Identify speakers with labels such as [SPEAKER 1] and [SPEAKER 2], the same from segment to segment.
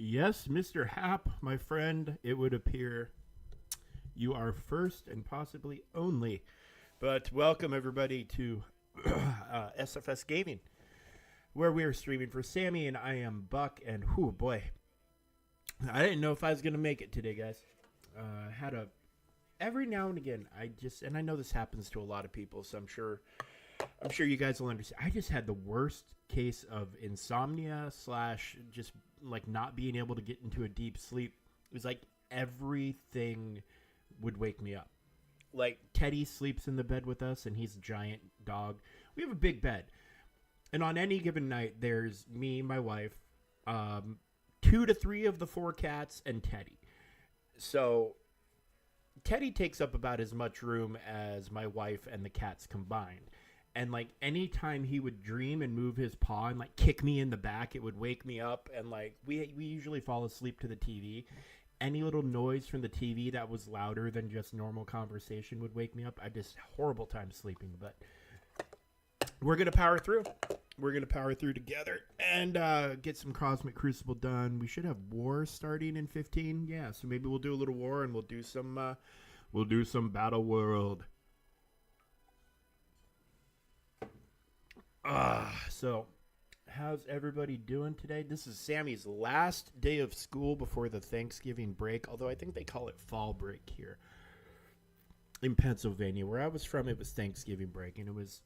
[SPEAKER 1] Yes, Mr. Hap, my friend, it would appear you are first and possibly only. But welcome, everybody, to SFS Gaming, where we are streaming for Sammy, and I am Buck. And whoo, boy, I didn't know if I was going to make it today, guys. Had a. Every now and again, and I know this happens to a lot of people, so I'm sure you guys will understand. I just had the worst case of insomnia / just like not being able to get into a deep sleep. It was like everything would wake me up. Like Teddy sleeps in the bed with us, and he's a giant dog. We have a big bed, and on any given night, there's me, my wife, 2 to 3 of the 4 cats, and Teddy. So Teddy takes up about as much room as my wife and the cats combined. And like anytime he would dream and move his paw and like kick me in the back, it would wake me up. And like we usually fall asleep to the TV. Any little noise from the TV that was louder than just normal conversation would wake me up. I just horrible time sleeping, but we're gonna power through. We're gonna power through together and get some Cosmic Crucible done. We should have war starting in 15. Yeah, so maybe we'll do a little war and we'll do some Battleworld. So how's everybody doing today? This is Sammy's last day of school before the Thanksgiving break, although I think they call it fall break here in Pennsylvania. Where I was from, it was Thanksgiving break, and it was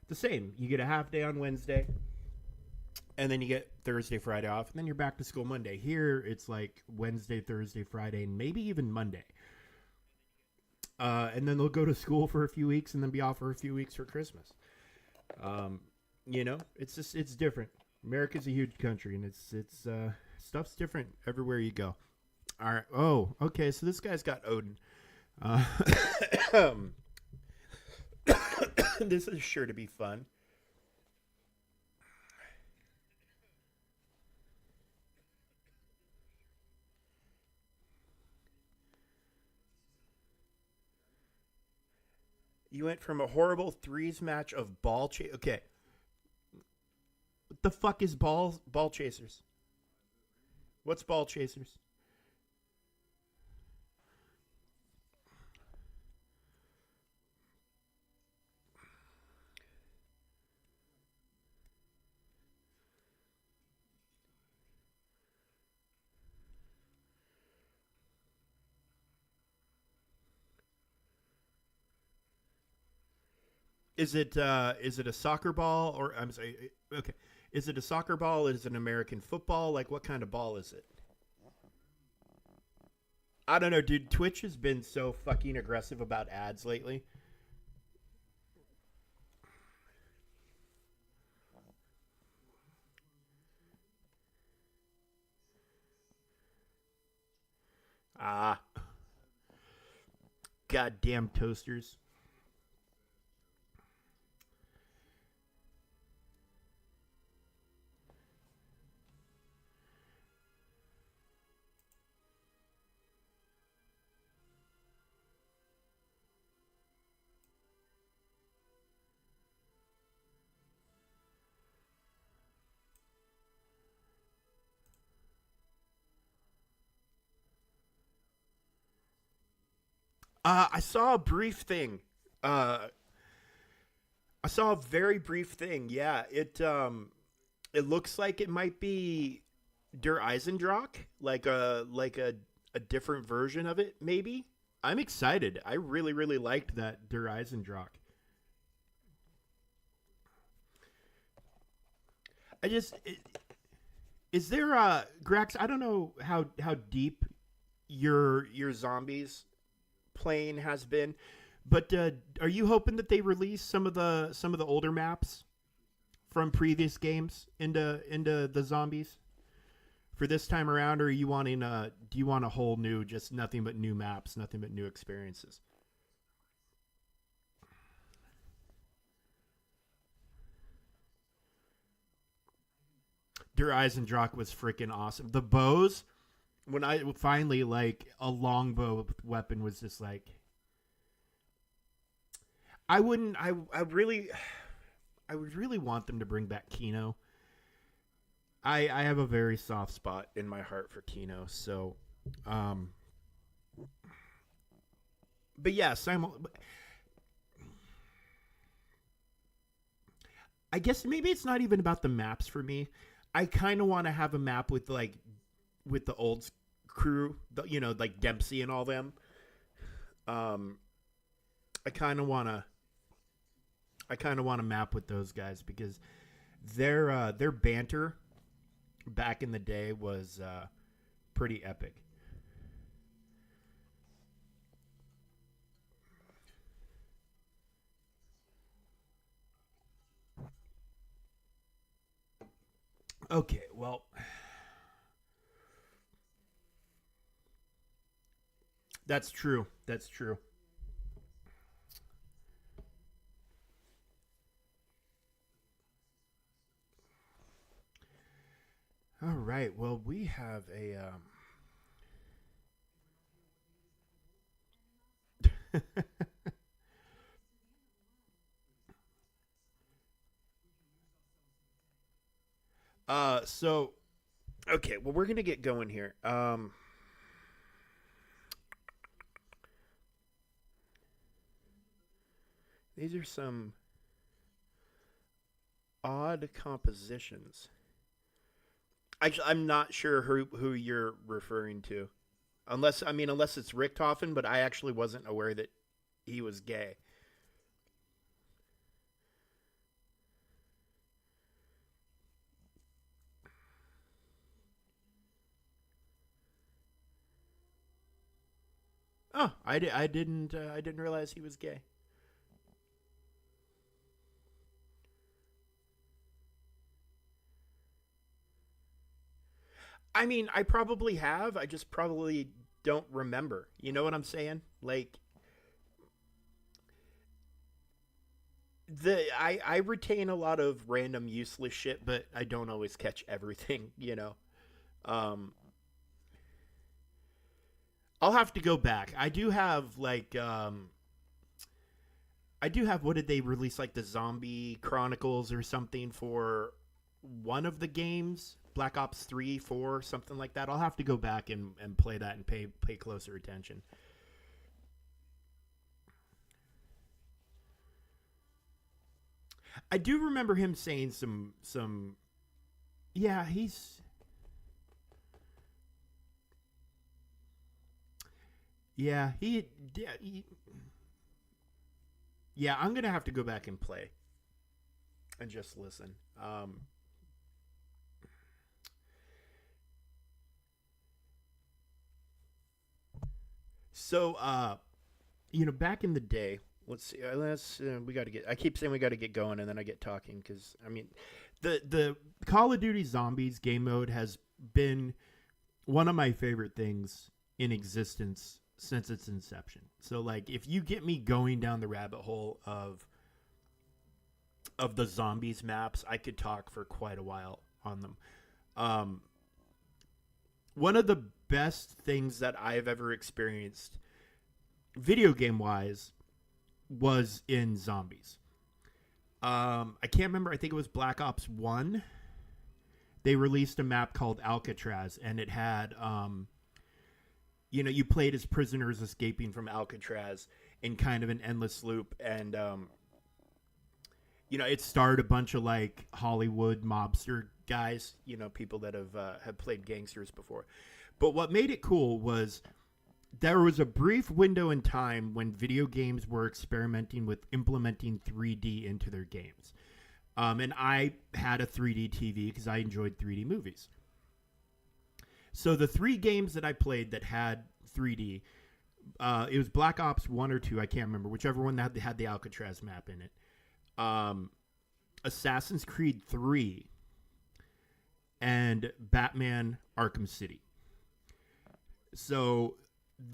[SPEAKER 1] the same. You get a half day on Wednesday, and then you get Thursday, Friday off, and then you're back to school Monday. Here, it's like Wednesday, Thursday, Friday, and maybe even Monday. And then they'll go to school for a few weeks and then be off for a few weeks for Christmas. It's different. America's a huge country, and it's stuff's different everywhere you go. All right. Oh, okay. So this guy's got Odin. This is sure to be fun. You went from a horrible threes match of ball chase. Okay. What the fuck is ball chasers? What's ball chasers? Is it a soccer ball or I'm sorry? Okay, is it a soccer ball? Is it an American football? Like what kind of ball is it? I don't know, dude. Twitch has been so fucking aggressive about ads lately. Ah, goddamn toasters. I saw a brief thing. Uh, I saw a very brief thing. Yeah, it looks like it might be Der Eisendrock, like a different version of it. Maybe I'm excited. I really liked that Der Eisendrock. I just is there Grax? I don't know how deep your zombies playing has been, but are you hoping that they release some of the older maps from previous games into the zombies for this time around, or are you wanting do you want a whole new, just nothing but new maps, nothing but new experiences? Der Eisendrock was freaking awesome. The bows, when I finally like a longbow weapon was just like I wouldn't I really I would really want them to bring back Kino. I have a very soft spot in my heart for Kino. So, um, but yeah, I guess maybe it's not even about the maps for me. I kind of want to have a map with with the old crew, like Dempsey and all them. Um, I kind of want to map with those guys because their banter back in the day was pretty epic. Okay, well, that's true. That's true. All right. Well, we have a so okay, well we're going to get going here. These are some odd compositions. Actually, I'm not sure who you're referring to. Unless it's Richtofen, but I actually wasn't aware that he was gay. Oh, I didn't realize he was gay. I mean, I probably have. I just probably don't remember. You know what I'm saying? Like I retain a lot of random useless shit, but I don't always catch everything. Um, I'll have to go back. I do have what did they release like the Zombie Chronicles or something for one of the games, Black Ops 3, 4, something like that. I'll have to go back and play that and pay closer attention. I do remember him saying some yeah, yeah, yeah, I'm going to have to go back and play and just listen. So back in the day, let's see. Let's we got to get. I keep saying we got to get going, and then I get talking because I mean, the Call of Duty Zombies game mode has been one of my favorite things in existence since its inception. So like, if you get me going down the rabbit hole of the zombies maps, I could talk for quite a while on them. Um, One of the best things that I've ever experienced, video game wise, was in zombies. I can't remember. I think it was Black Ops 1. They released a map called Alcatraz, and it had, you played as prisoners escaping from Alcatraz in kind of an endless loop. And, it starred a bunch of like Hollywood mobster guys, people that have played gangsters before. But what made it cool was there was a brief window in time when video games were experimenting with implementing 3D into their games. And I had a 3D TV because I enjoyed 3D movies. So the three games that I played that had 3D, it was Black Ops 1 or 2, I can't remember, whichever one that had the Alcatraz map in it. Um, Assassin's Creed 3 and Batman Arkham City. So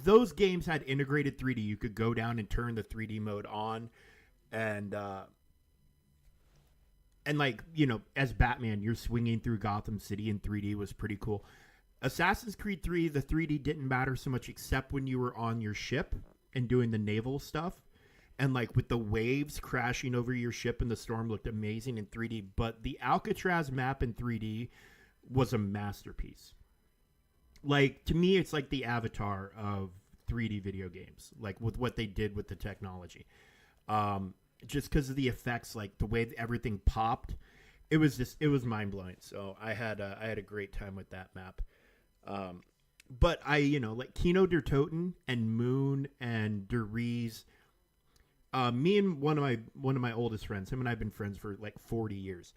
[SPEAKER 1] those games had integrated 3D. You could go down and turn the 3D mode on, and like as Batman, you're swinging through Gotham City in 3D was pretty cool. Assassin's Creed 3, the 3D didn't matter so much except when you were on your ship and doing the naval stuff. And like with the waves crashing over your ship and the storm looked amazing in 3D. But the Alcatraz map in 3D was a masterpiece. Like, to me, it's like the Avatar of 3D video games, like with what they did with the technology. Just because of the effects, like the way everything popped, it was mind blowing. So I had a great time with that map. But like Kino der Toten and Moon and Der Riese, me and one of my oldest friends, him and I've been friends for like 40 years,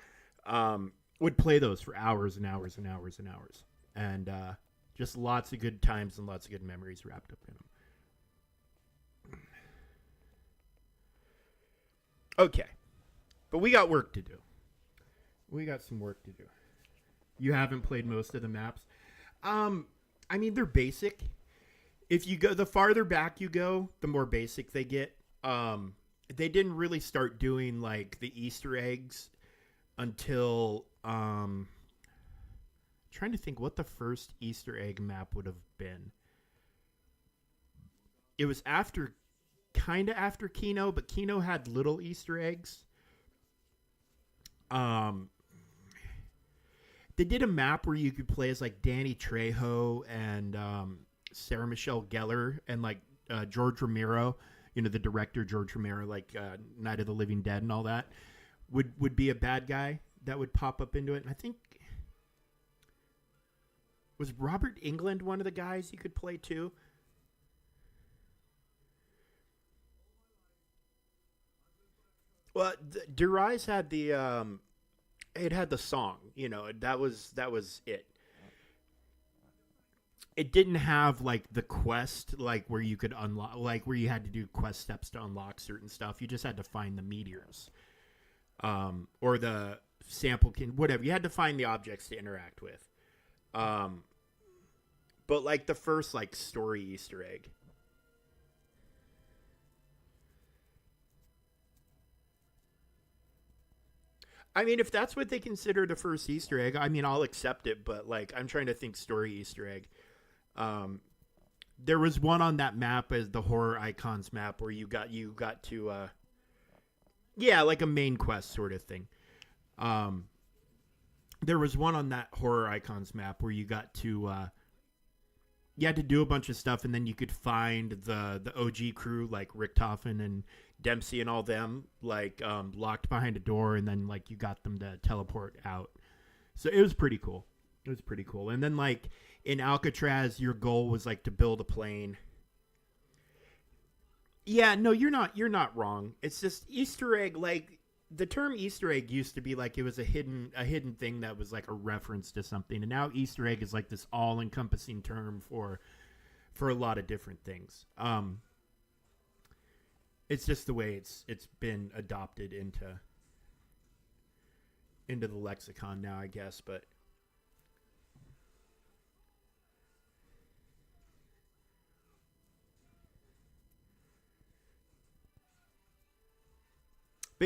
[SPEAKER 1] would play those for hours and hours and hours and hours, and just lots of good times and lots of good memories wrapped up in them. Okay, but we got work to do. We got some work to do. You haven't played most of the maps. I mean, they're basic. If you go, the farther back you go, the more basic they get. They didn't really start doing like the Easter eggs until trying to think what the first Easter egg map would have been. It was kind of after Kino, but Kino had little Easter eggs. They did a map where you could play as like Danny Trejo and Sarah Michelle Gellar and like George Romero, the director George Romero, like Night of the Living Dead and all that, would be a bad guy that would pop up into it. And I think, was Robert Englund one of the guys you could play too? Well, Der Riese had it had the song, that was it. It didn't have like the quest, like where you could unlock, like where you had to do quest steps to unlock certain stuff. You just had to find the meteors, or the sample whatever. You had to find the objects to interact with. But like the first like story Easter egg. I mean, if that's what they consider the first Easter egg, I mean, I'll accept it. But like, I'm trying to think story Easter egg. There was one on that map as the horror icons map where you got to, yeah, like a main quest sort of thing. There was one on that horror icons map where you got to, you had to do a bunch of stuff, and then you could find the OG crew like Richtofen and Dempsey and all them like locked behind a door, and then like you got them to teleport out. So it was pretty cool. It was pretty cool. And then like in Alcatraz, your goal was like to build a plane. Yeah, no, you're not wrong. It's just Easter egg. Like the term Easter egg used to be like it was a hidden thing that was like a reference to something, and now Easter egg is like this all-encompassing term for a lot of different things. It's just the way it's been adopted into the lexicon now, I guess. But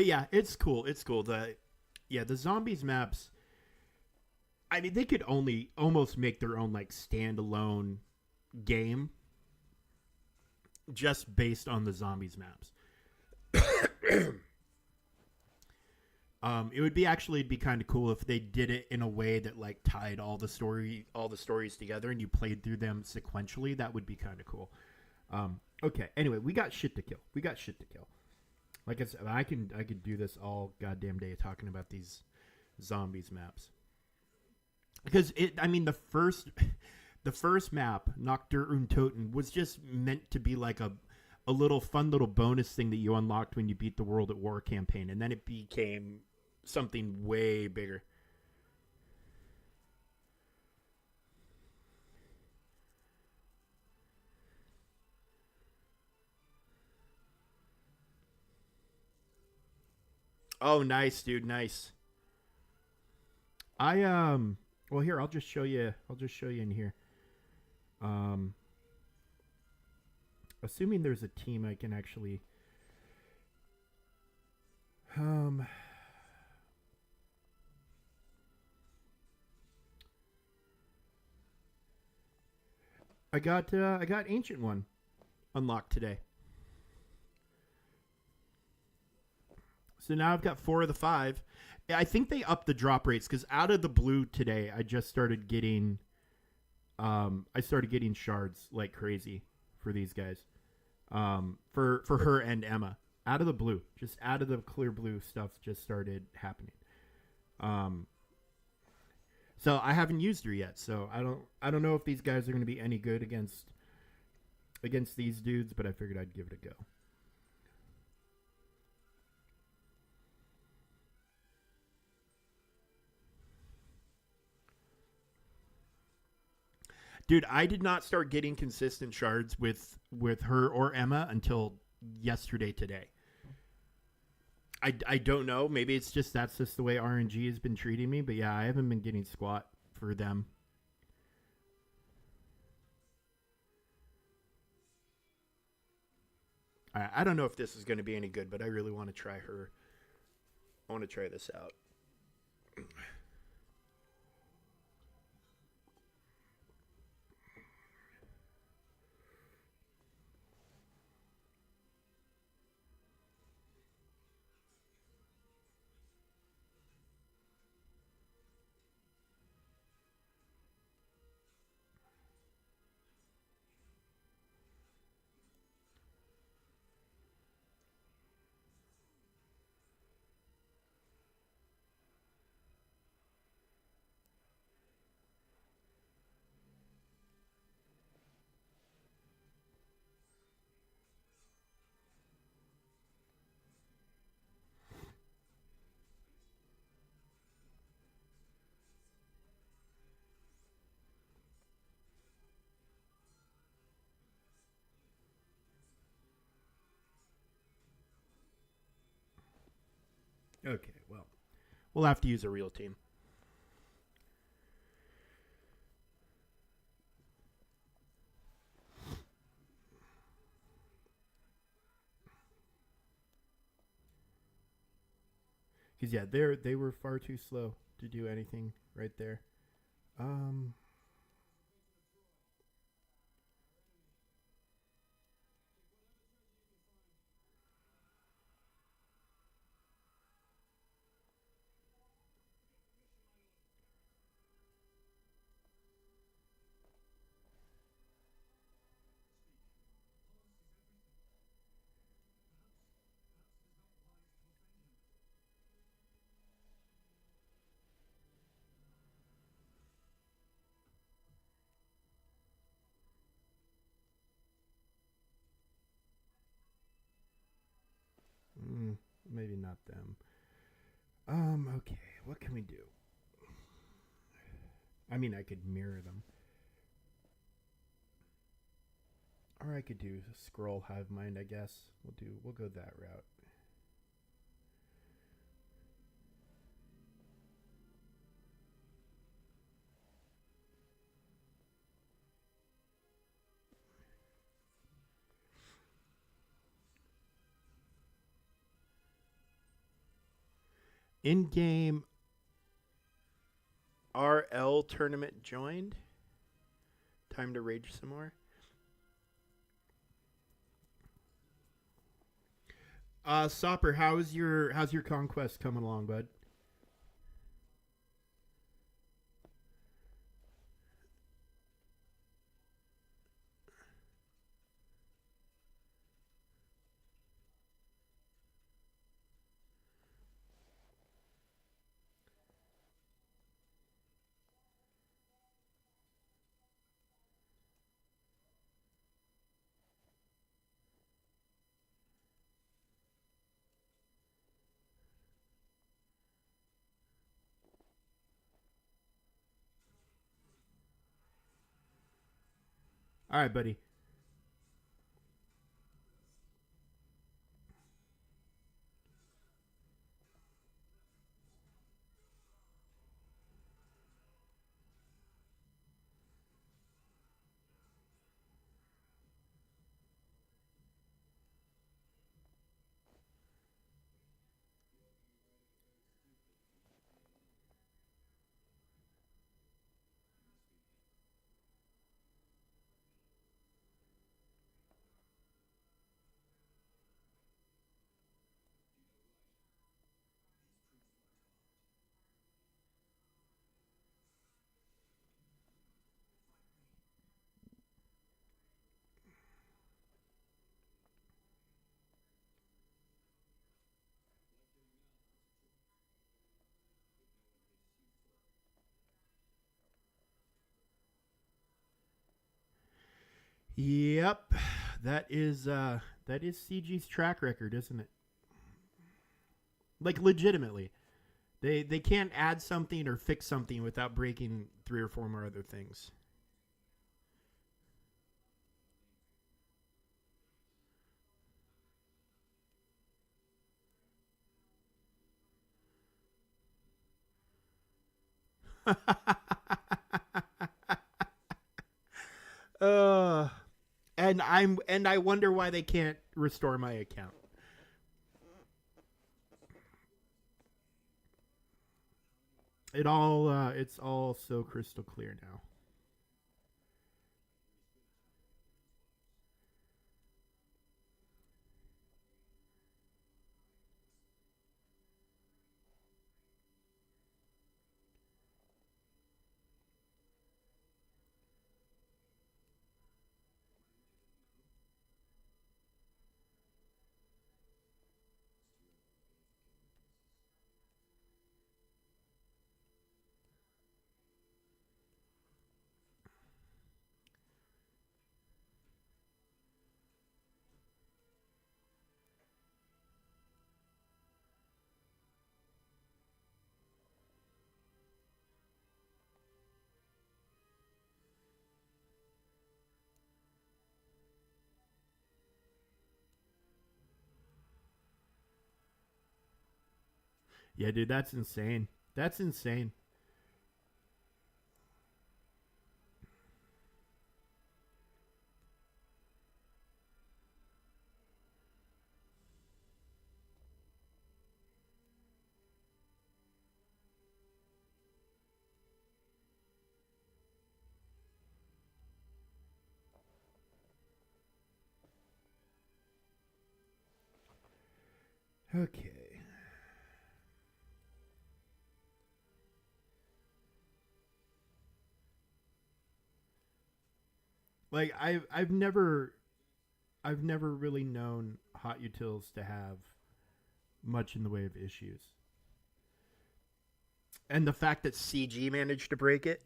[SPEAKER 1] yeah, it's cool. It's cool. The zombies maps. I mean, they could only almost make their own like standalone game just based on the zombies maps. It would be kind of cool if they did it in a way that like tied all the stories together and you played through them sequentially. That would be kind of cool. Okay. Anyway, we got shit to kill. Like I said, I could do this all goddamn day talking about these zombies maps. Because the first map, Nacht der Untoten, was just meant to be like a little fun little bonus thing that you unlocked when you beat the World at War campaign, and then it became something way bigger. Oh, nice, dude, nice. Well, here, I'll just show you in here. Um Assuming there's a team I can actually I got Ancient One unlocked today. So now I've got 4 of the 5. I think they upped the drop rates because out of the blue today, I just started getting, shards like crazy for these guys, for her and Emma. Out of the blue, just out of the clear blue stuff just started happening. So I haven't used her yet. So I don't know if these guys are going to be any good against these dudes, but I figured I'd give it a go. Dude, I did not start getting consistent shards with her or Emma until yesterday today. I don't know. Maybe it's just that's just the way RNG has been treating me. But yeah, I haven't been getting squat for them. I don't know if this is going to be any good, but I really want to try her. I want to try this out. Okay, well, we'll have to use a real team. Because yeah, they were far too slow to do anything right there. Um, maybe not them. Okay, what can we do? I mean, I could mirror them, or I could do scroll hive mind. I guess we'll go that route. In game RL tournament joined. Time to rage some more. Sopper, how's your conquest coming along, bud? All right, buddy. Yep, that is CG's track record, isn't it? Like legitimately, they can't add something or fix something without breaking three or four more other things. uh, and I wonder why they can't restore my account. It's all so crystal clear now. Yeah, dude, that's insane. That's insane. Okay. Like I've never really known hot utils to have much in the way of issues. And the fact that CG managed to break it.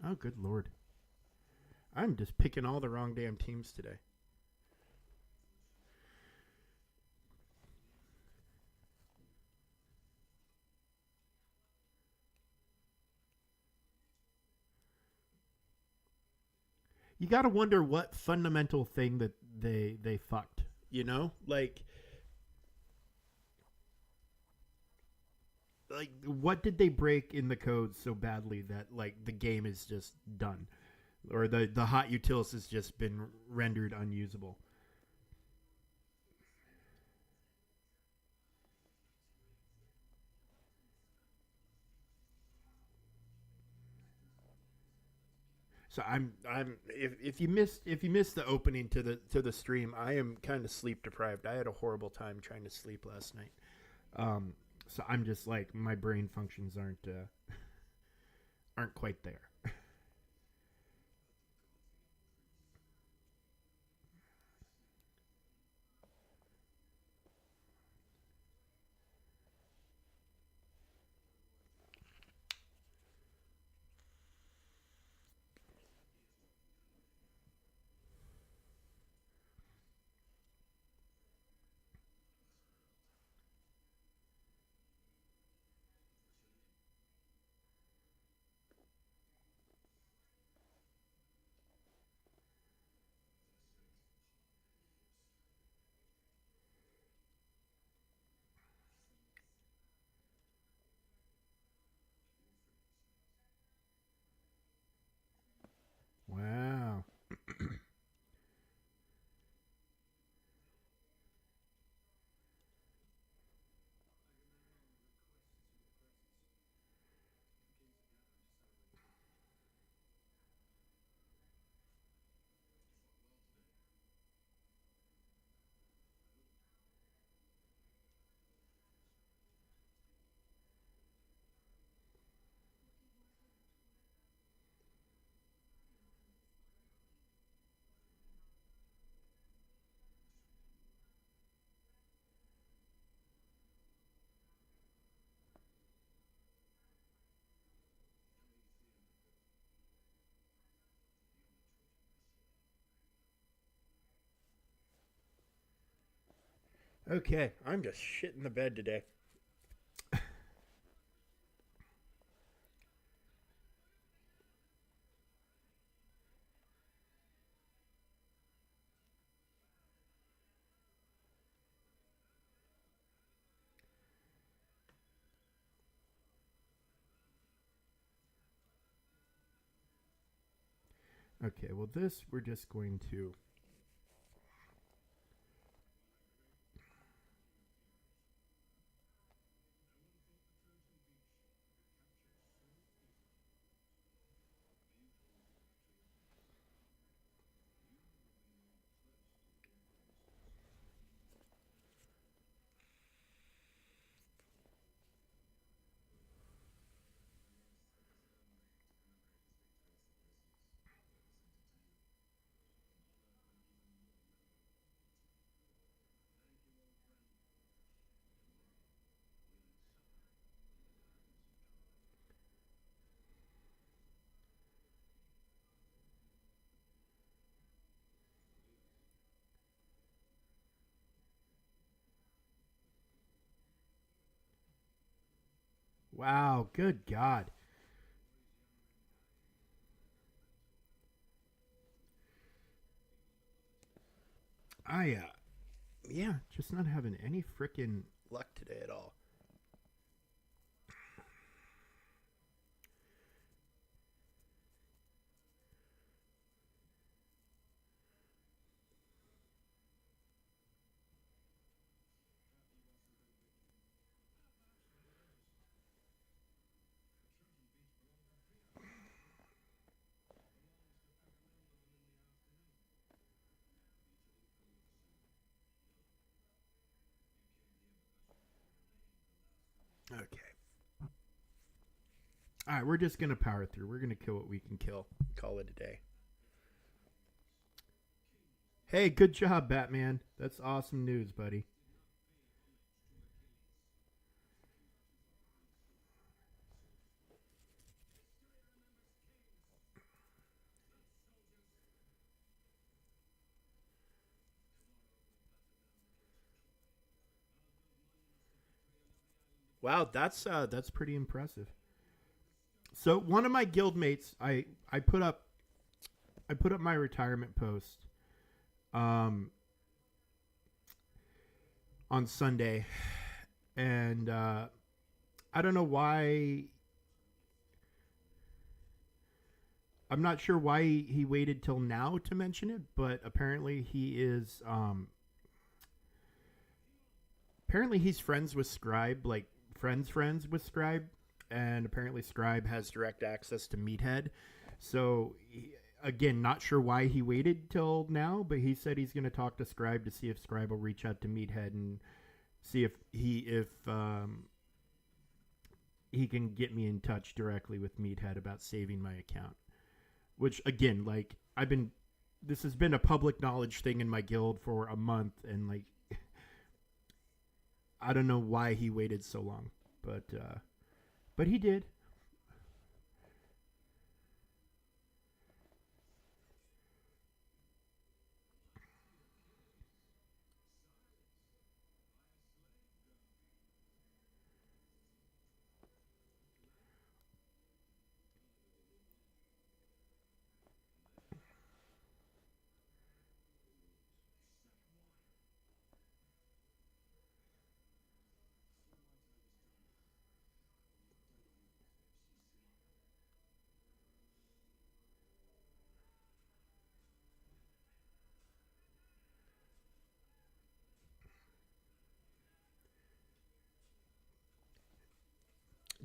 [SPEAKER 1] Oh, good lord. I'm just picking all the wrong damn teams today. You got to wonder what fundamental thing that they fucked, you know? Like what did they break in the code so badly that like the game is just done or the hot utils has just been rendered unusable. So I'm if you missed the opening to the stream, I am kind of sleep deprived. I had a horrible time trying to sleep last night. Um, so I'm just like my brain functions aren't quite there. Okay, I'm just shitting the bed today. Okay, well, this we're just going to. Wow, good God. Yeah, just not having any freaking luck today at all. Okay. All right, we're just going to power through. We're going to kill what we can kill. Call it a day. Hey, good job, Batman. That's awesome news, buddy. Wow, that's pretty impressive. So one of my guildmates, I put up my retirement post um, on Sunday, and I don't know why. I'm not sure why he waited till now to mention it, but apparently he is. Apparently he's friends with Scribe, like friends with Scribe, and apparently Scribe has direct access to Meathead. So again, not sure why he waited till now, but he said he's going to talk to Scribe to see if Scribe will reach out to Meathead and see if he can get me in touch directly with Meathead about saving my account. Which again, like I've been, this has been a public knowledge thing in my guild for a month, and like I don't know why he waited so long, but he did.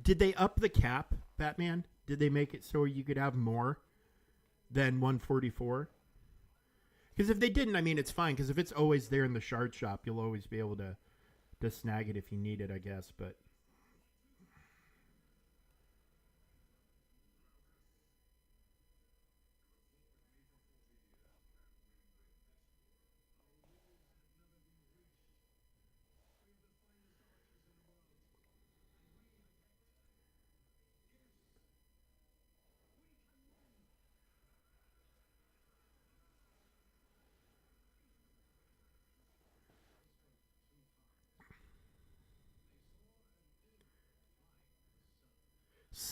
[SPEAKER 1] Did they up the cap, Batman? Did they make it so you could have more than 144? Because if they didn't, I mean, it's fine. Because if it's always there in the shard shop, you'll always be able to snag it if you need it, I guess. But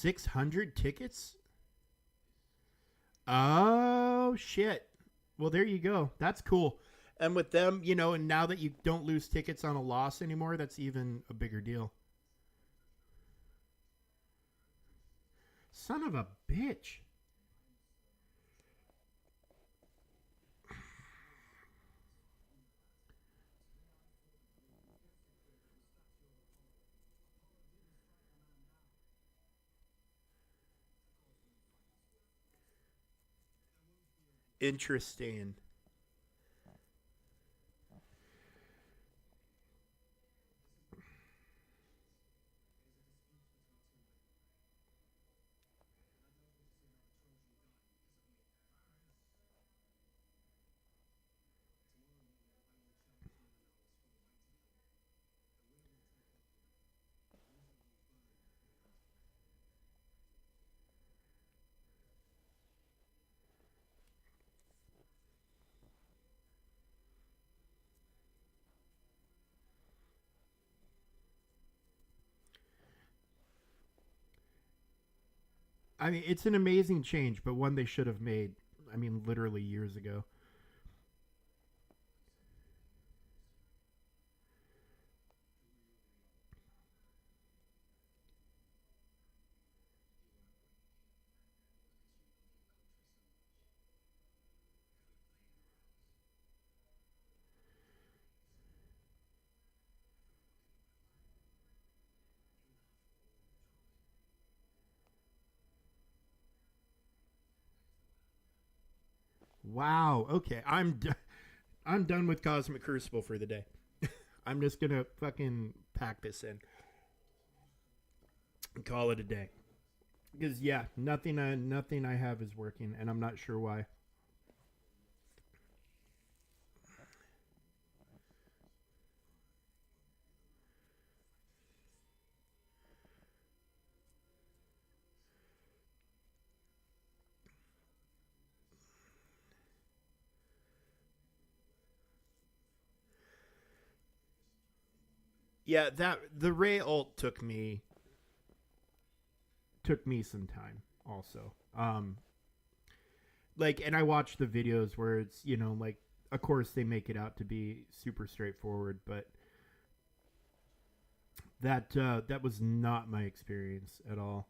[SPEAKER 1] 600 tickets? Oh, shit. Well, there you go. That's cool. And with them, you know, and now that you don't lose tickets on a loss anymore, that's even a bigger deal. Son of a bitch. Interesting. I mean, it's an amazing change, but one they should have made, I mean, literally years ago. Wow. Okay. I'm done with Cosmic Crucible for the day. I'm just going to fucking pack this in and call it a day. Because yeah, nothing I have is working, and I'm not sure why. Yeah, that the Ray ult took me some time also. Like, and I watched the videos where it's, you know, like, of course they make it out to be super straightforward, but that was not my experience at all.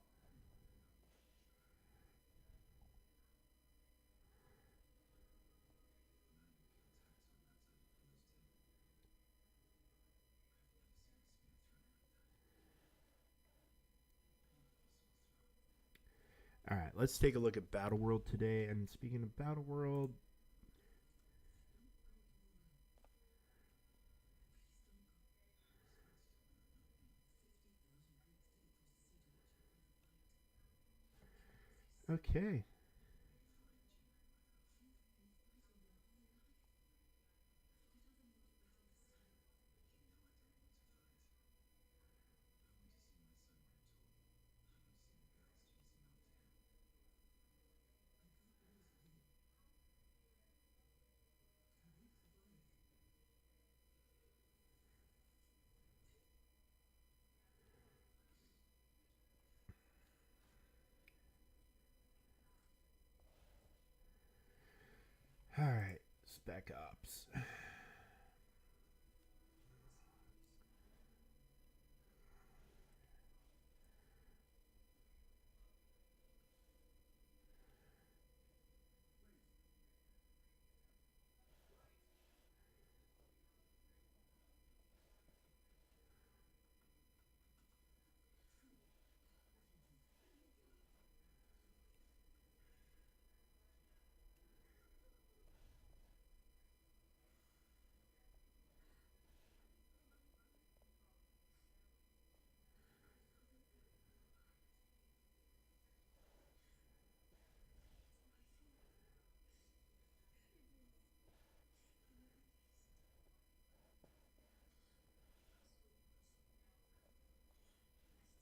[SPEAKER 1] All right, let's take a look at Battleworld today. And speaking of Battleworld, okay. All right, Spec Ops.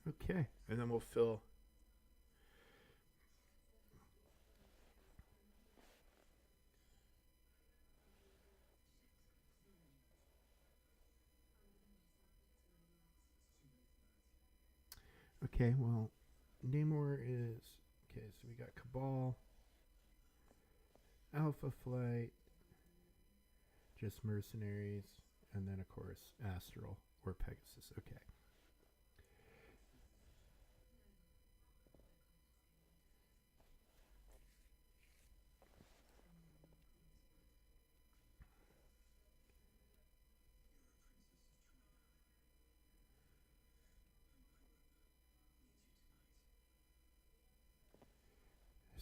[SPEAKER 1] Okay, and then we'll fill. Okay, well, Namor is okay. So we got Cabal, Alpha Flight, just mercenaries, and then of course Astral or Pegasus. Okay.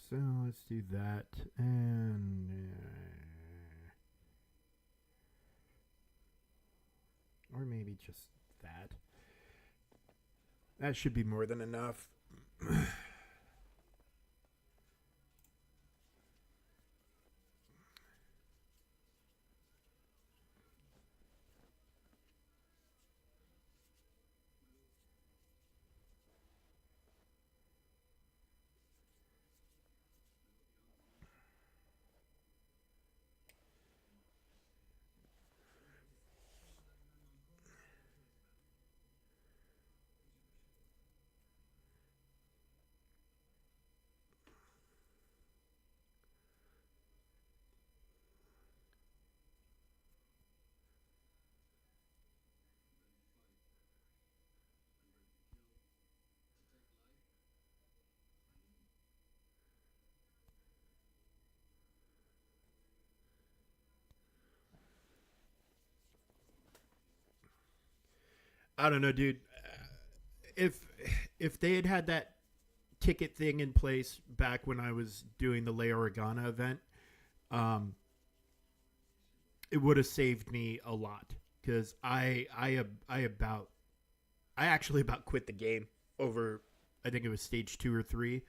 [SPEAKER 1] So let's do that, and or maybe just that. That should be more than enough. I don't know, dude. If if they had that ticket thing in place back when I was doing the Ley Organa event, um, it would have saved me a lot because I actually about quit the game over. I think it was stage 2 or 3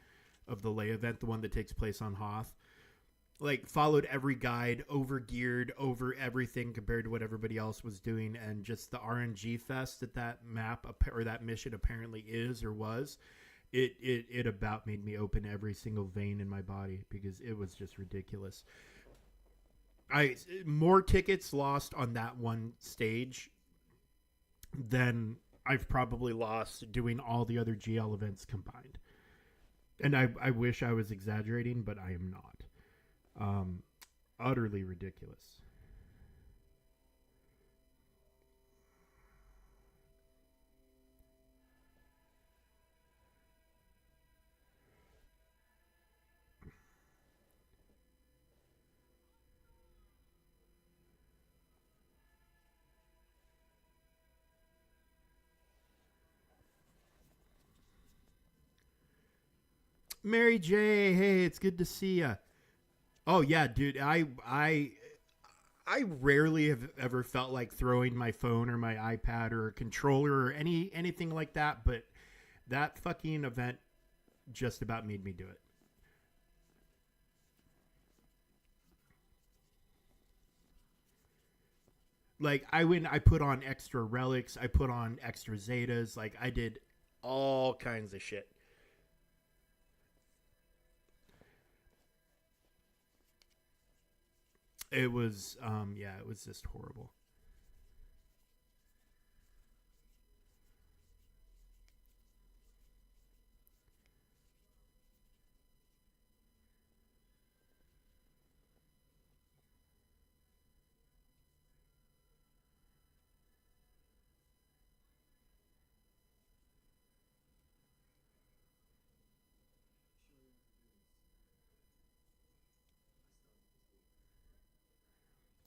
[SPEAKER 1] of the Ley event, the one that takes place on Hoth. Like followed every guide, over geared, over everything compared to what everybody else was doing, and just the RNG fest that map or that mission apparently is or was. It about made me open every single vein in my body because it was just ridiculous. I more tickets lost on that one stage than I've probably lost doing all the other GL events combined. And I wish I was exaggerating, but I am not. Um, Utterly ridiculous. Mary J, hey, it's good to see you. Oh yeah, dude. I rarely have ever felt like throwing my phone or my iPad or a controller or anything like that, but that fucking event just about made me do it. Like I put on extra relics, I put on extra zetas, like I did all kinds of shit. It was yeah, it was just horrible.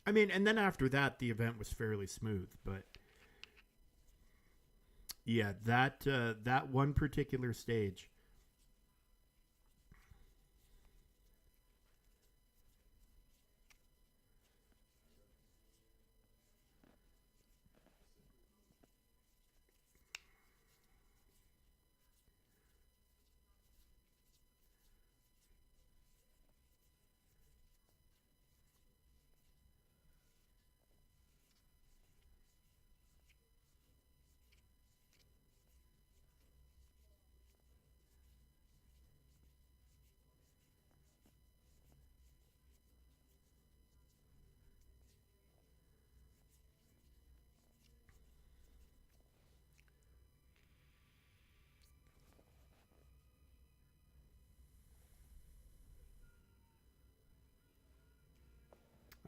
[SPEAKER 1] I mean, and then after that the event was fairly smooth, but yeah, that one particular stage.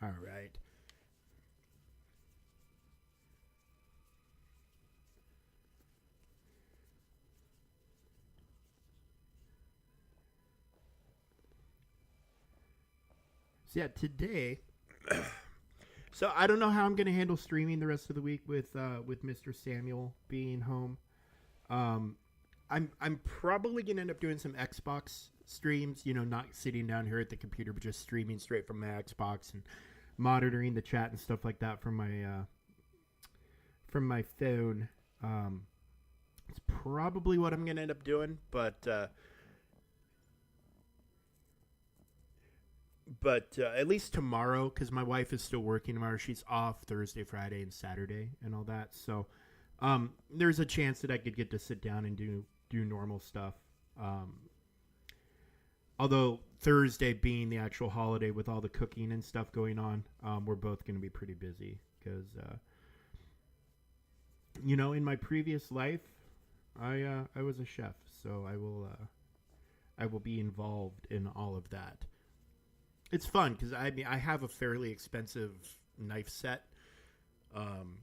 [SPEAKER 1] All right. So yeah, today. So I don't know how I'm going to handle streaming the rest of the week with Mr. Samuel being home. Um, I'm probably going to end up doing some Xbox streams. You know, not sitting down here at the computer, but just streaming straight from my Xbox and monitoring the chat and stuff like that from my phone. It's probably what I'm going to end up doing, but at least tomorrow, because my wife is still working tomorrow. She's off Thursday, Friday, and Saturday, and all that. So there's a chance that I could get to sit down and do normal stuff. Um, although Thursday being the actual holiday with all the cooking and stuff going on, we're both going to be pretty busy because, you know, in my previous life, I was a chef, so I will be involved in all of that. It's fun because I mean I have a fairly expensive knife set. Um,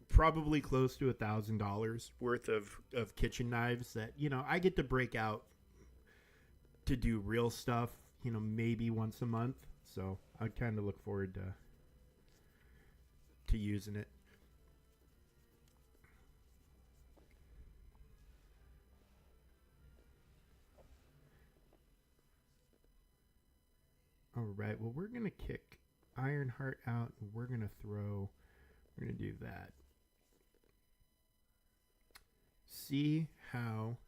[SPEAKER 1] Probably close to $1,000 worth of kitchen knives that you know I get to break out to do real stuff. You know, maybe once a month. So I kind of look forward to using it. All right. Well, we're gonna kick Ironheart out, and we're gonna throw. We're gonna do that. See how.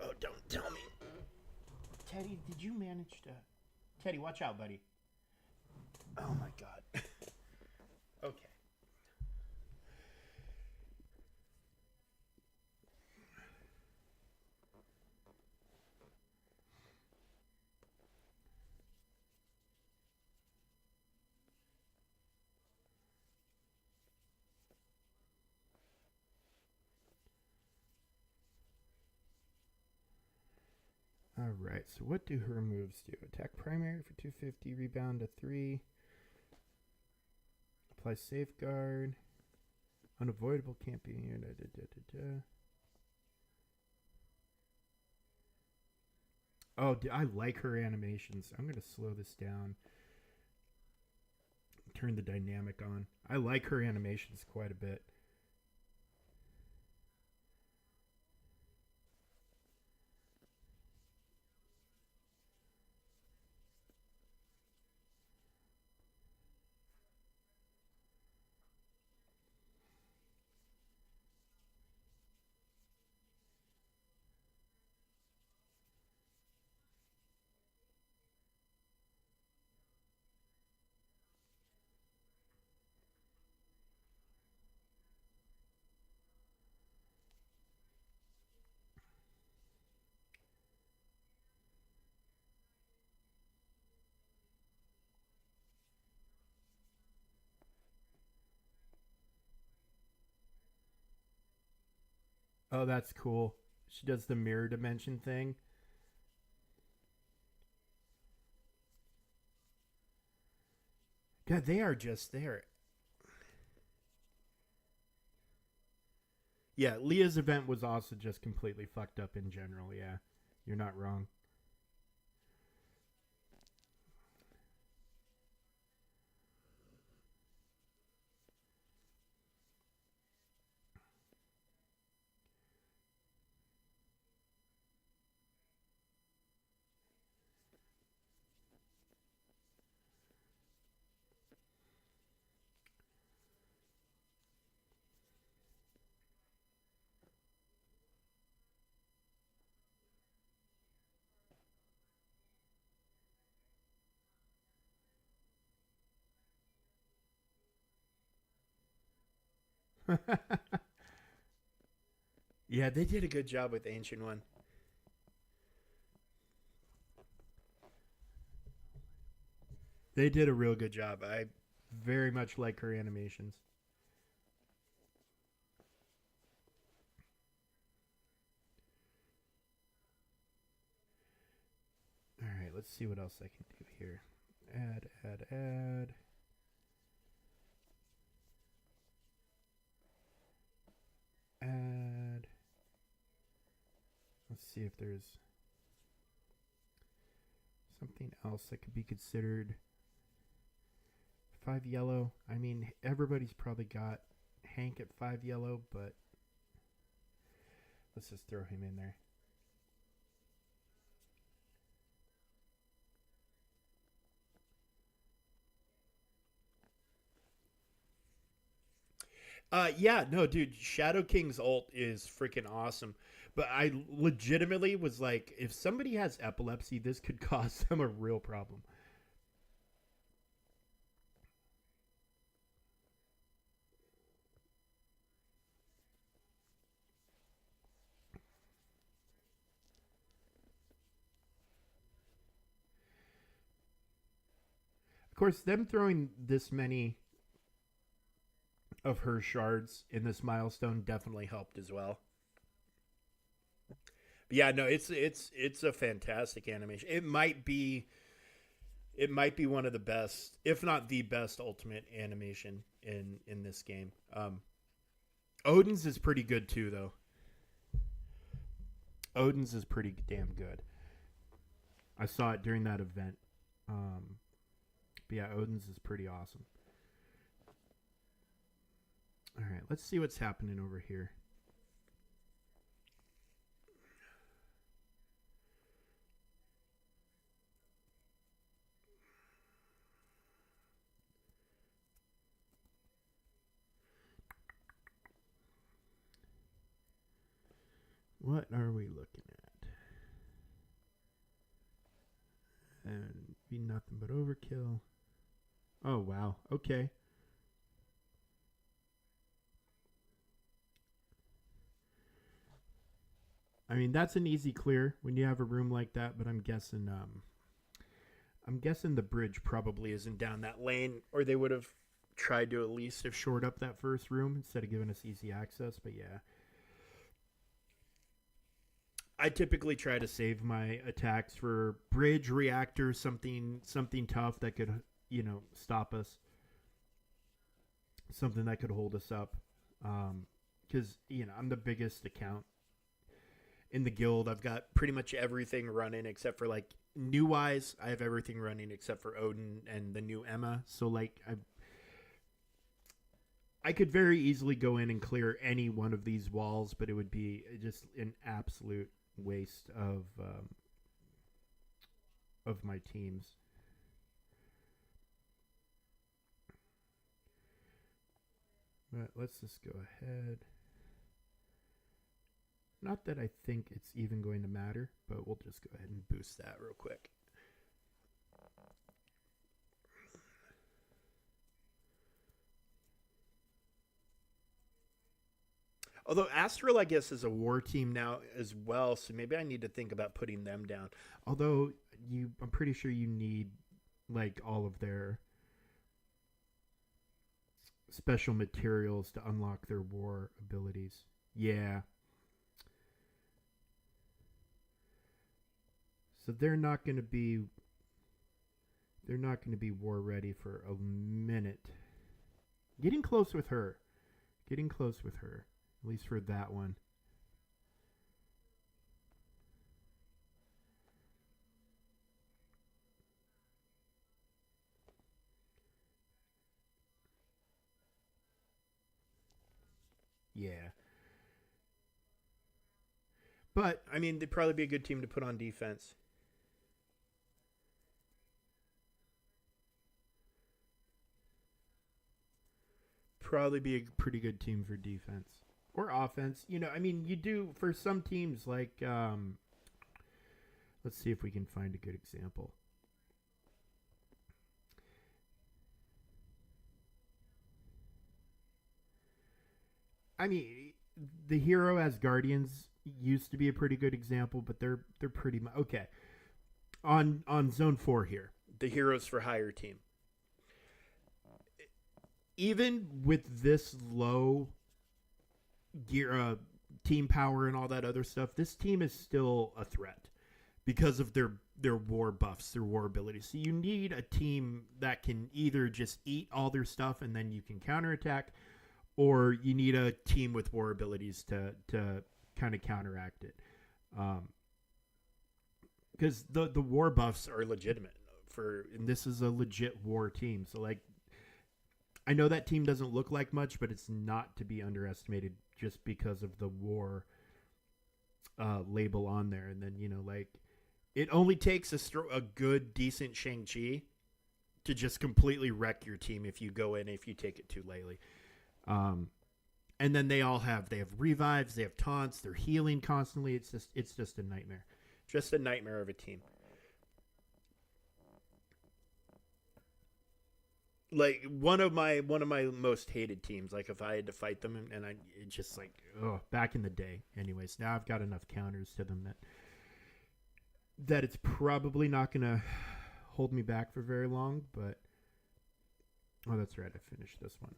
[SPEAKER 1] Oh, don't tell me. Teddy, did you manage to. Teddy, watch out, buddy. Oh my god. Okay. All right. So what do her moves do? Attack primary for 250, rebound to 3, apply safeguard, unavoidable can't be. Oh, I like her animations. I'm gonna slow this down. Turn the dynamic on. I like her animations quite a bit. Oh, that's cool. She does the mirror dimension thing. God, they are just there. Yeah, Leah's event was also just completely fucked up in general. Yeah, you're not wrong. Yeah, they did a good job with Ancient One. They did a real good job. I very much like her animations. let's see what else I can do here. Add. Let's see if there's something else that could be considered. 5 yellow. I mean, everybody's probably got Hank at 5 yellow, but let's just throw him in there. Yeah, no, dude, Shadow King's ult is freaking awesome. But I legitimately was like, if somebody has epilepsy, this could cause them a real problem. Of course, them throwing this many of her shards in this milestone definitely helped as well. But yeah, no, it's a fantastic animation. It might be one of the best, if not the best, ultimate animation in this game. Odin's is pretty good too, though. Odin's is pretty damn good. I saw it during that event. But yeah, Odin's is pretty awesome. All right, let's see what's happening over here. What are we looking at? And be nothing but overkill. Oh, wow. Okay. I mean, that's an easy clear when you have a room like that, but I'm guessing the bridge probably isn't down that lane, or they would have tried to at least have shored up that first room instead of giving us easy access, but yeah. I typically try to save my attacks for bridge, reactor, something tough that could, stop us. Something that could hold us up. Because, I'm the biggest account in the guild. I've got pretty much everything running except for, like, new wise. I have everything running except for Odin and the new Emma. So, like, I could very easily go in and clear any one of these walls, but it would be just an absolute waste of my teams. But let's just go ahead. Not that I think it's even going to matter, but we'll just go ahead and boost that real quick. Although Astral, I guess, is a war team now as well, so maybe I need to think about putting them down. Although I'm pretty sure you need like all of their special materials to unlock their war abilities. Yeah. So they're not going to be war ready for a minute. Getting close with her. At least for that one. Yeah. But, I mean, they'd probably be a good team to put on defense. Probably be a pretty good team for defense. Or offense. I mean, you do, for some teams, like, let's see if we can find a good example. I mean, the hero as Guardians used to be a pretty good example, but they're pretty much okay. On Zone 4 here, the heroes for hire team. Even with this low team power and all that other stuff, this team is still a threat because of their their war buffs, their war abilities. So you need a team that can either just eat all their stuff and then you can counterattack, or you need a team with war abilities to kind of counteract it. Because the war buffs are legitimate and this is a legit war team. So like, I know that team doesn't look like much, but it's not to be underestimated just because of the war label on there. And then, like, it only takes a good, decent Shang-Chi to just completely wreck your team if you go in, if you take it too lately. And then they have revives, they have taunts, they're healing constantly. It's just a nightmare. Just a nightmare of a team. Like one of my most hated teams. Like if I had to fight them, and it just like, back in the day. Anyways, now I've got enough counters to them that it's probably not gonna hold me back for very long. But that's right, I finished this one.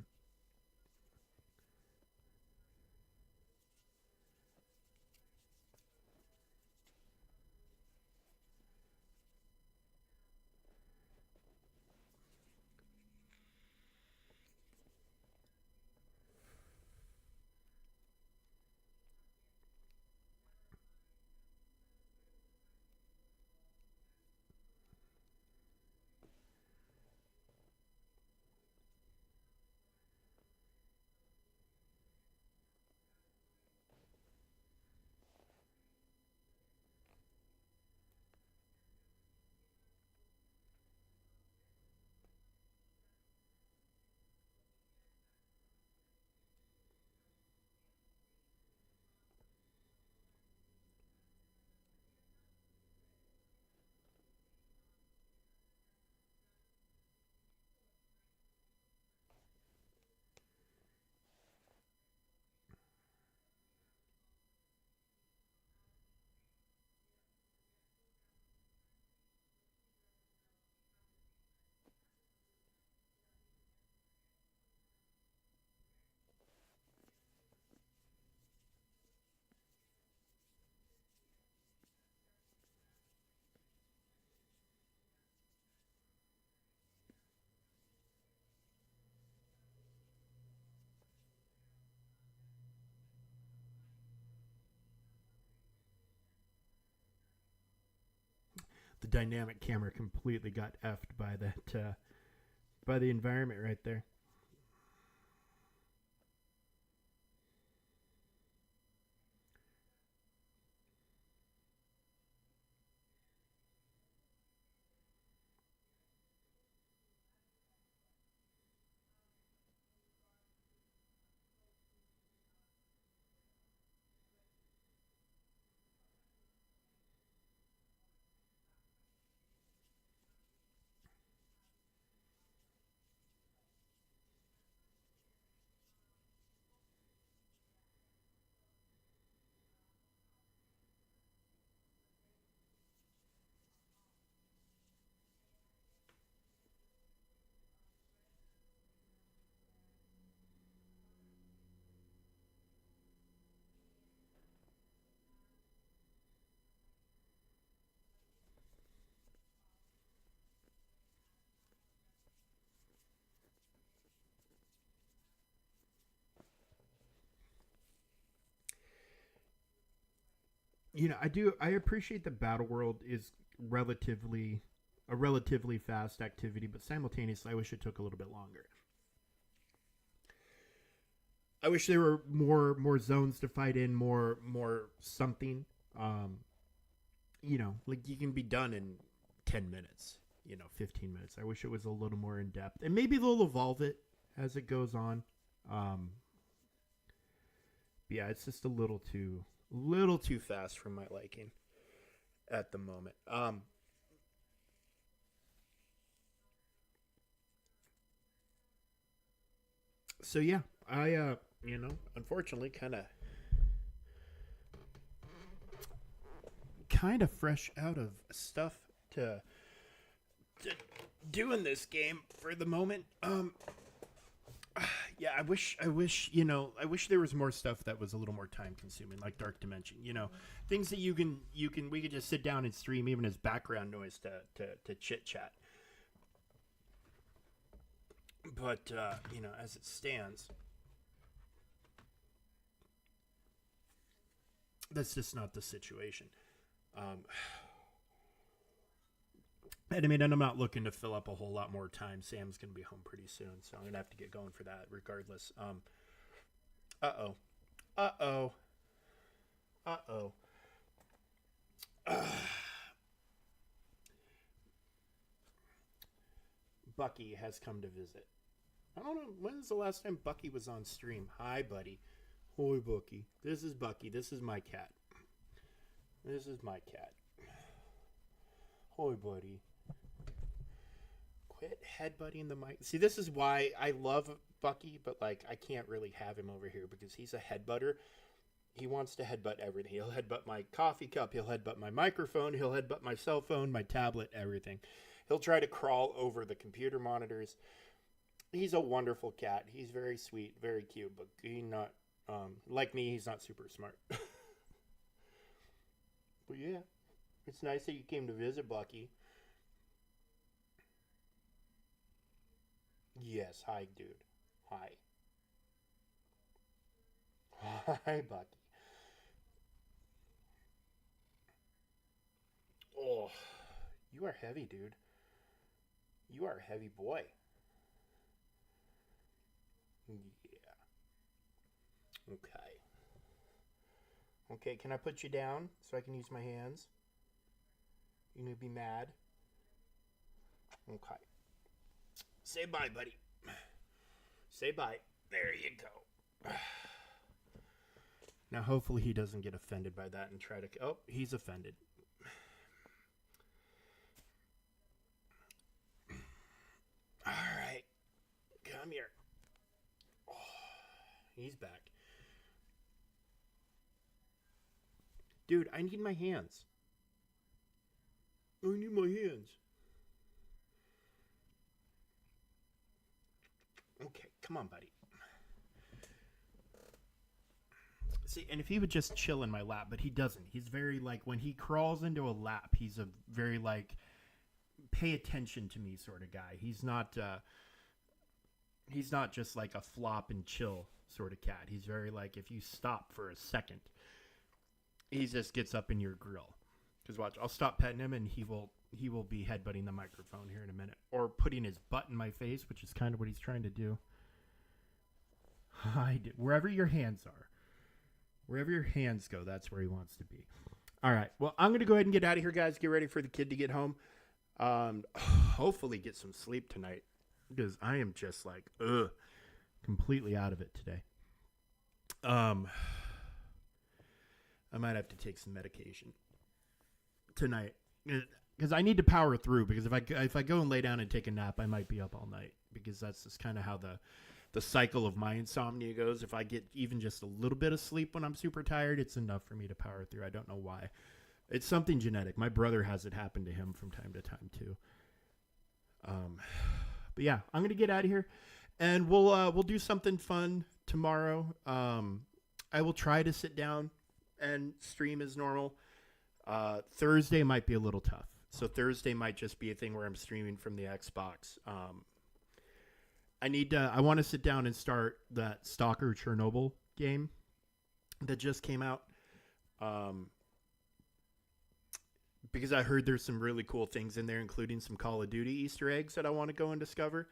[SPEAKER 1] The dynamic camera completely got effed by that by the environment right there. I appreciate that Battleworld is relatively a relatively fast activity, but simultaneously I wish it took a little bit longer. I wish there were more zones to fight in, more something. Like you can be done in 10 minutes, 15 minutes. I wish it was a little more in depth. And maybe they'll evolve it as it goes on. Yeah, it's just a little too fast for my liking at the moment. So yeah, I unfortunately kind of fresh out of stuff to do in this game for the moment. Yeah, I wish, I wish there was more stuff that was a little more time consuming, like Dark Dimension, things that we could just sit down and stream even as background noise to chit chat. But, as it stands, that's just not the situation. And I'm not looking to fill up a whole lot more time. Sam's going to be home pretty soon, so I'm going to have to get going for that regardless. Uh-oh. Uh-oh. Uh-oh. Bucky has come to visit. I don't know, when's the last time Bucky was on stream? Hi, buddy. Hi, Bucky. This is Bucky. This is my cat. This is my cat. Hi, buddy. Quit headbutting the mic. See, this is why I love Bucky, but I can't really have him over here because he's a headbutter. He wants to headbutt everything. He'll headbutt my coffee cup. He'll headbutt my microphone. He'll headbutt my cell phone, my tablet, everything. He'll try to crawl over the computer monitors. He's a wonderful cat. He's very sweet, very cute, but he's not, like me, he's not super smart. But yeah, it's nice that you came to visit, Bucky. Yes, hi, dude. Hi. Hi, Bucky. Oh, you are heavy, dude. You are a heavy boy. Yeah. Okay. Okay, can I put you down so I can use my hands? You gonna be mad? Okay. Say bye, buddy. Say bye. There you go. Now, hopefully he doesn't get offended by that and try to... Oh, he's offended. All right. Come here. Oh, he's back. Dude, I need my hands. I need my hands. Okay, come on, buddy. See, and if he would just chill in my lap, but he doesn't. He's very, when he crawls into a lap, he's a very, pay attention to me sort of guy. He's not just a flop and chill sort of cat. He's very, if you stop for a second, he just gets up in your grill. Because watch, I'll stop petting him, and he will be headbutting the microphone here in a minute. Or putting his butt in my face, which is kind of what he's trying to do. Hide it. Wherever your hands are. Wherever your hands go, that's where he wants to be. All right. Well, I'm going to go ahead and get out of here, guys. Get ready for the kid to get home. Hopefully get some sleep tonight. Because I am just completely out of it today. I might have to take some medication tonight. Because I need to power through. Because if I go and lay down and take a nap, I might be up all night. Because that's just kind of how the cycle of my insomnia goes. If I get even just a little bit of sleep when I'm super tired, it's enough for me to power through. I don't know why. It's something genetic. My brother has it happen to him from time to time too. But yeah, I'm gonna get out of here, and we'll do something fun tomorrow. I will try to sit down and stream as normal. Thursday might be a little tough, so Thursday might just be a thing where I'm streaming from the Xbox. I want to sit down and start that Stalker Chernobyl game that just came out. Because I heard there's some really cool things in there, including some Call of Duty Easter eggs that I want to go and discover.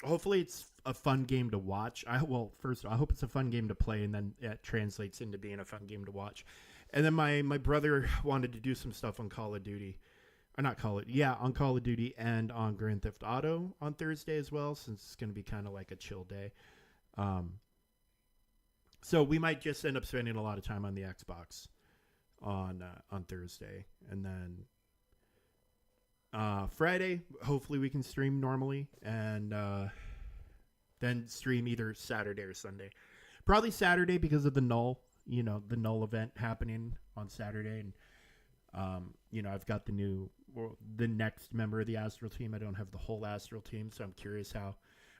[SPEAKER 1] Hopefully it's a fun game to watch. First of all, I hope it's a fun game to play, and then it translates into being a fun game to watch. And then my brother wanted to do some stuff on Call of Duty. On Call of Duty and on Grand Theft Auto on Thursday as well, since it's going to be kind of like a chill day. So we might just end up spending a lot of time on the Xbox on Thursday. And then Friday, hopefully we can stream normally, and then stream either Saturday or Sunday. Probably Saturday because of the Null event happening on Saturday. And I've got the next member of the Astral team. I don't have the whole Astral team, so I'm curious how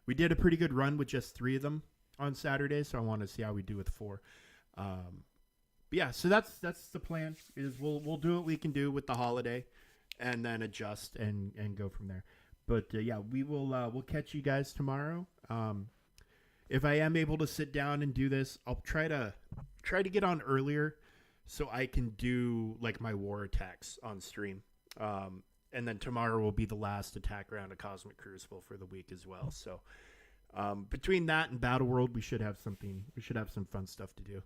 [SPEAKER 1] we did a pretty good run with just 3 of them on Saturday, so I want to see how we do with 4. But yeah, so that's the plan. Is we'll do what we can do with the holiday, and then adjust and go from there. But yeah, we'll catch you guys tomorrow. If I am able to sit down and do this, I'll try to get on earlier so I can do like my war attacks on stream. And then tomorrow will be the last attack round of Cosmic Crucible for the week as well. So between that and Battleworld, we should have some fun stuff to do.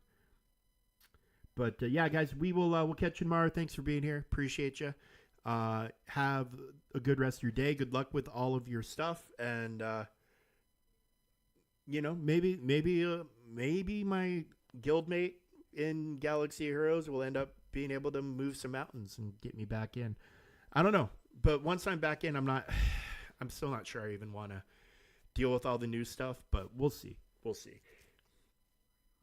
[SPEAKER 1] But yeah, guys, we'll catch you tomorrow. Thanks for being here. Appreciate you. Have a good rest of your day. Good luck with all of your stuff, and maybe my guildmate in Galaxy Heroes will end up being able to move some mountains and get me back in. I don't know, but once I'm back in, I'm still not sure I even want to deal with all the new stuff, but we'll see.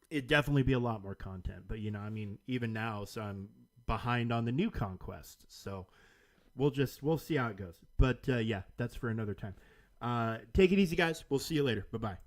[SPEAKER 1] It'd definitely be a lot more content, but even now, so I'm behind on the new conquest, so we'll see how it goes. But yeah, that's for another time. Take it easy, guys. We'll see you later. Bye-bye.